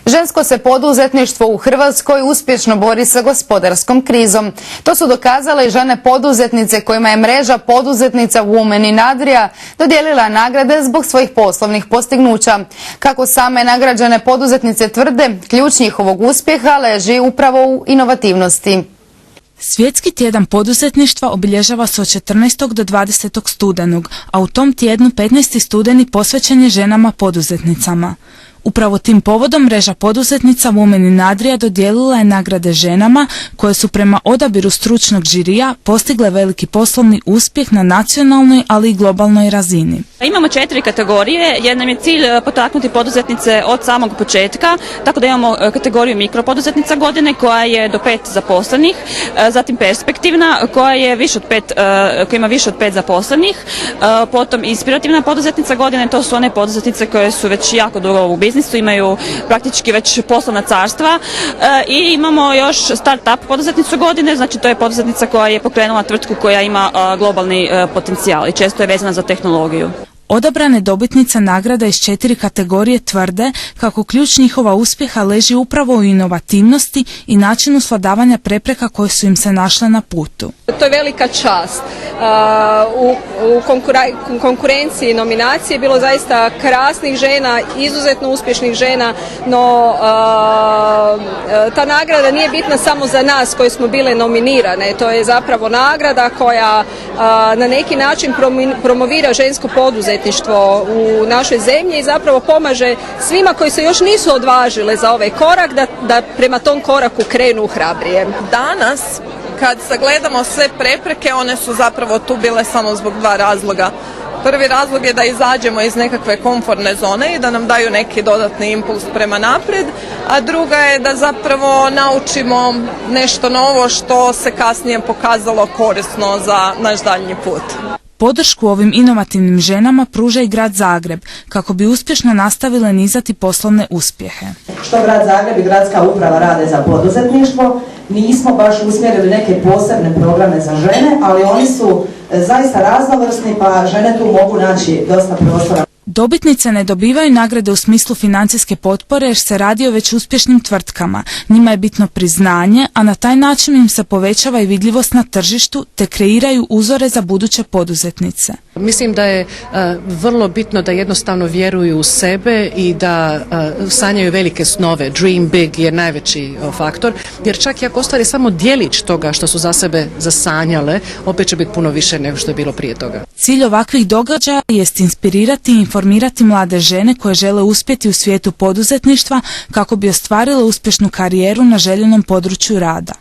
Žensko se poduzetništvo u Hrvatskoj uspješno bori sa gospodarskom krizom. To su dokazale i žene poduzetnice kojima je mreža poduzetnica Women in Adria dodijelila nagrade zbog svojih poslovnih postignuća. Kako same nagrađene poduzetnice tvrde, ključ njihovog uspjeha leži upravo u inovativnosti. Svjetski tjedan poduzetništva obilježava se od 14. do 20. studenog, a u tom tjednu 15. studeni posvećen je ženama poduzetnicama. Upravo tim povodom mreža poduzetnica Women in Adria dodijelila je nagrade ženama koje su prema odabiru stručnog žirija postigle veliki poslovni uspjeh na nacionalnoj, ali i globalnoj razini. Imamo 4 kategorije, jer nam je cilj potaknuti poduzetnice od samog početka, tako da imamo kategoriju mikropoduzetnica godine koja je do 5 zaposlenih, zatim perspektivna koja ima više od 5 zaposlenih, potom inspirativna poduzetnica godine, to su one poduzetnice koje su već jako dugo u biznisu, imaju praktički već poslovna carstva, i imamo još start-up poduzetnicu godine, znači to je poduzetnica koja je pokrenula tvrtku koja ima globalni potencijal i često je vezana za tehnologiju. Odabrane dobitnice nagrada iz 4 kategorije tvrde kako ključ njihova uspjeha leži upravo u inovativnosti i načinu svladavanja prepreka koje su im se našle na putu. To je velika čast. U konkurenciji nominacije je bilo zaista krasnih žena, izuzetno uspješnih žena, no ta nagrada nije bitna samo za nas koji smo bile nominirane. To je zapravo nagrada koja na neki način promovira žensko poduzetništvo u našoj zemlji i zapravo pomaže svima koji se još nisu odvažile za ovaj korak da prema tom koraku krenu hrabrije. Danas kad sagledamo sve prepreke, one su zapravo tu bile samo zbog 2 razloga. Prvi razlog je da izađemo iz nekakve komfortne zone i da nam daju neki dodatni impuls prema naprijed, a druga je da zapravo naučimo nešto novo što se kasnije pokazalo korisno za naš daljnji put. Podršku ovim inovativnim ženama pruža i grad Zagreb, kako bi uspješno nastavile nizati poslovne uspjehe. Što grad Zagreb i gradska uprava rade za poduzetništvo, nismo baš usmjerili neke posebne programe za žene, ali oni su zaista raznovrsni, pa žene tu mogu naći dosta prostora. Dobitnice ne dobivaju nagrade u smislu financijske potpore jer se radi o već uspješnim tvrtkama. Njima je bitno priznanje, a na taj način im se povećava i vidljivost na tržištu te kreiraju uzore za buduće poduzetnice. Mislim da je vrlo bitno da jednostavno vjeruju u sebe i da sanjaju velike snove. Dream big je najveći faktor, jer čak i ako ostvari samo djelić toga što su za sebe zasanjale, opet će biti puno više nego što je bilo prije toga. Cilj ovakvih događaja jest inspirirati i informirati mlade žene koje žele uspjeti u svijetu poduzetništva kako bi ostvarile uspješnu karijeru na željenom području rada.